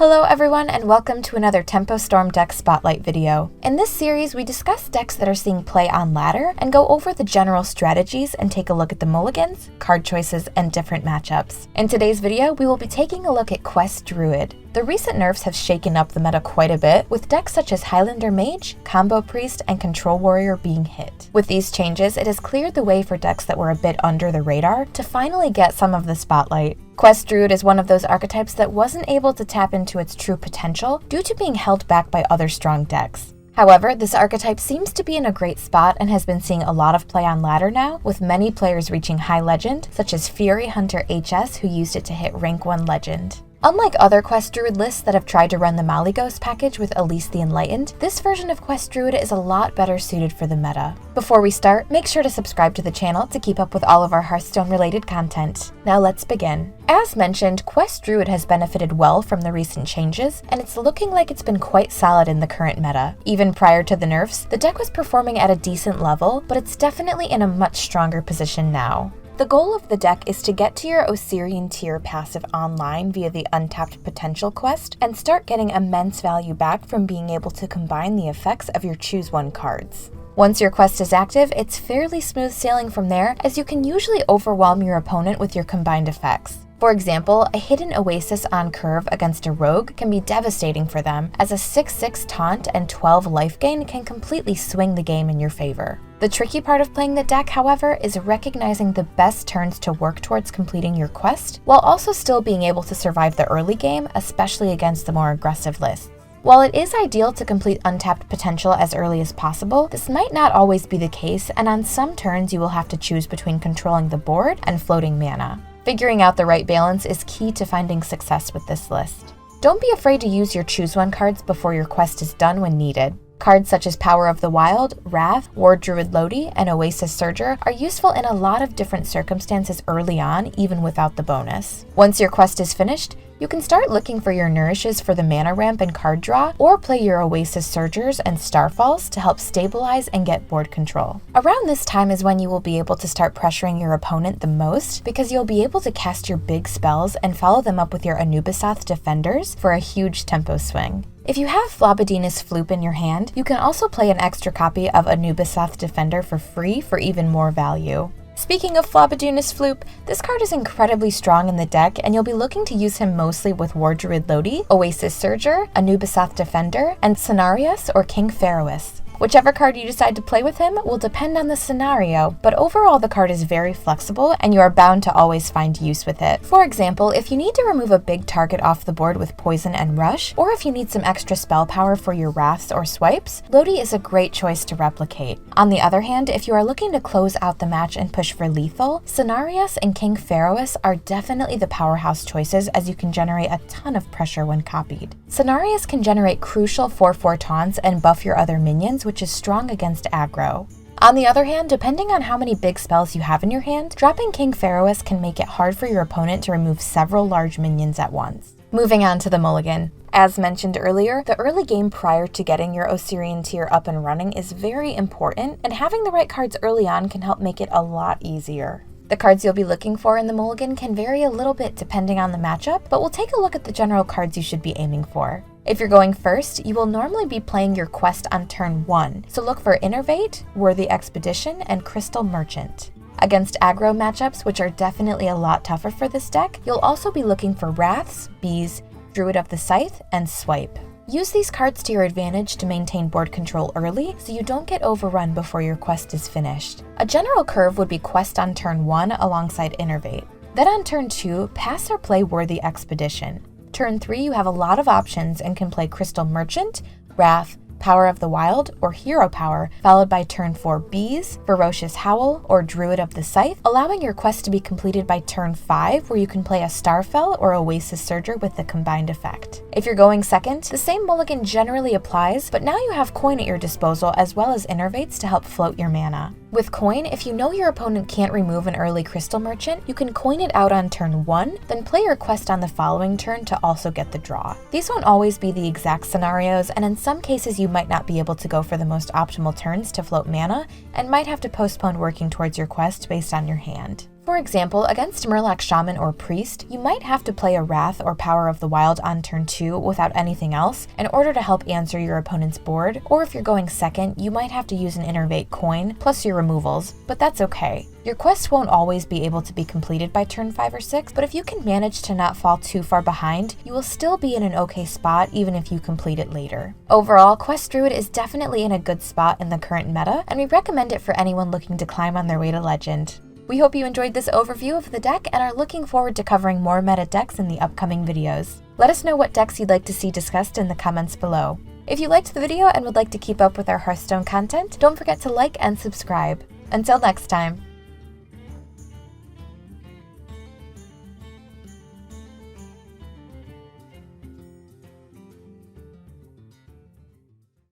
Hello everyone and welcome to another Tempo Storm deck spotlight video. In this series, we discuss decks that are seeing play on ladder and go over the general strategies and take a look at the mulligans, card choices, and different matchups. In today's video, we will be taking a look at Quest Druid. The recent nerfs have shaken up the meta quite a bit, with decks such as Highlander Mage, Combo Priest, and Control Warrior being hit. With these changes, it has cleared the way for decks that were a bit under the radar to finally get some of the spotlight. Quest Druid is one of those archetypes that wasn't able to tap into its true potential due to being held back by other strong decks. However, this archetype seems to be in a great spot and has been seeing a lot of play on ladder now, with many players reaching high legend, such as Fury Hunter HS, who used it to hit rank 1 legend. Unlike other Quest Druid lists that have tried to run the Malygos package with Elise the Enlightened, this version of Quest Druid is a lot better suited for the meta. Before we start, make sure to subscribe to the channel to keep up with all of our Hearthstone related content. Now let's begin. As mentioned, Quest Druid has benefited well from the recent changes, and it's looking like it's been quite solid in the current meta. Even prior to the nerfs, the deck was performing at a decent level, but it's definitely in a much stronger position now. The goal of the deck is to get to your Osirian tier passive online via the Untapped Potential quest and start getting immense value back from being able to combine the effects of your Choose One cards. Once your quest is active, it's fairly smooth sailing from there, as you can usually overwhelm your opponent with your combined effects. For example, a hidden Oasis on curve against a rogue can be devastating for them, as a 6/6 taunt and 12 life gain can completely swing the game in your favor. The tricky part of playing the deck, however, is recognizing the best turns to work towards completing your quest, while also still being able to survive the early game, especially against the more aggressive lists. While it is ideal to complete Untapped Potential as early as possible, this might not always be the case, and on some turns you will have to choose between controlling the board and floating mana. Figuring out the right balance is key to finding success with this list. Don't be afraid to use your Choose One cards before your quest is done when needed. Cards such as Power of the Wild, Wrath, War Druid Lodi, and Oasis Surger are useful in a lot of different circumstances early on, even without the bonus. Once your quest is finished, you can start looking for your nourishes for the mana ramp and card draw, or play your Oasis Surgers and Starfalls to help stabilize and get board control. Around this time is when you will be able to start pressuring your opponent the most, because you'll be able to cast your big spells and follow them up with your Anubisath Defenders for a huge tempo swing. If you have Flabadinus Floop in your hand, you can also play an extra copy of Anubisath Defender for free for even more value. Speaking of Flabadinus Floop, this card is incredibly strong in the deck, and you'll be looking to use him mostly with War Druid Lodi, Oasis Surger, Anubisath Defender, and Cenarius or King Pharos. Whichever card you decide to play with him will depend on the scenario, but overall the card is very flexible and you are bound to always find use with it. For example, if you need to remove a big target off the board with Poison and Rush, or if you need some extra spell power for your Wraths or Swipes, Lodi is a great choice to replicate. On the other hand, if you are looking to close out the match and push for lethal, Cenarius and King Pharos are definitely the powerhouse choices, as you can generate a ton of pressure when copied. Cenarius can generate crucial 4/4 taunts and buff your other minions, which is strong against aggro. On the other hand, depending on how many big spells you have in your hand, dropping King Pharos can make it hard for your opponent to remove several large minions at once. Moving on to the mulligan. As mentioned earlier, the early game prior to getting your Osirian tier up and running is very important, and having the right cards early on can help make it a lot easier. The cards you'll be looking for in the mulligan can vary a little bit depending on the matchup, but we'll take a look at the general cards you should be aiming for. If you're going first, you will normally be playing your quest on turn 1, so look for Innervate, Worthy Expedition, and Crystal Merchant. Against aggro matchups, which are definitely a lot tougher for this deck, you'll also be looking for Wraths, Bees, Druid of the Scythe, and Swipe. Use these cards to your advantage to maintain board control early, so you don't get overrun before your quest is finished. A general curve would be Quest on turn 1 alongside Innervate. Then on turn 2, pass or play Worthy Expedition. Turn 3, you have a lot of options and can play Crystal Merchant, Wrath, Power of the Wild, or Hero Power, followed by turn 4 Bees, Ferocious Howl, or Druid of the Scythe, allowing your quest to be completed by turn 5, where you can play a Starfell or Oasis Surger with the combined effect. If you're going second, the same mulligan generally applies, but now you have Coin at your disposal as well as Innervates to help float your mana. With Coin, if you know your opponent can't remove an early Crystal Merchant, you can coin it out on turn 1, then play your quest on the following turn to also get the draw. These won't always be the exact scenarios, and in some cases you might not be able to go for the most optimal turns to float mana, and might have to postpone working towards your quest based on your hand. For example, against Murloc Shaman or Priest, you might have to play a Wrath or Power of the Wild on turn 2 without anything else in order to help answer your opponent's board, or if you're going second, you might have to use an Innervate coin plus your removals, but that's okay. Your quest won't always be able to be completed by turn 5 or 6, but if you can manage to not fall too far behind, you will still be in an okay spot even if you complete it later. Overall, Quest Druid is definitely in a good spot in the current meta, and we recommend it for anyone looking to climb on their way to Legend. We hope you enjoyed this overview of the deck and are looking forward to covering more meta decks in the upcoming videos. Let us know what decks you'd like to see discussed in the comments below. If you liked the video and would like to keep up with our Hearthstone content, don't forget to like and subscribe. Until next time.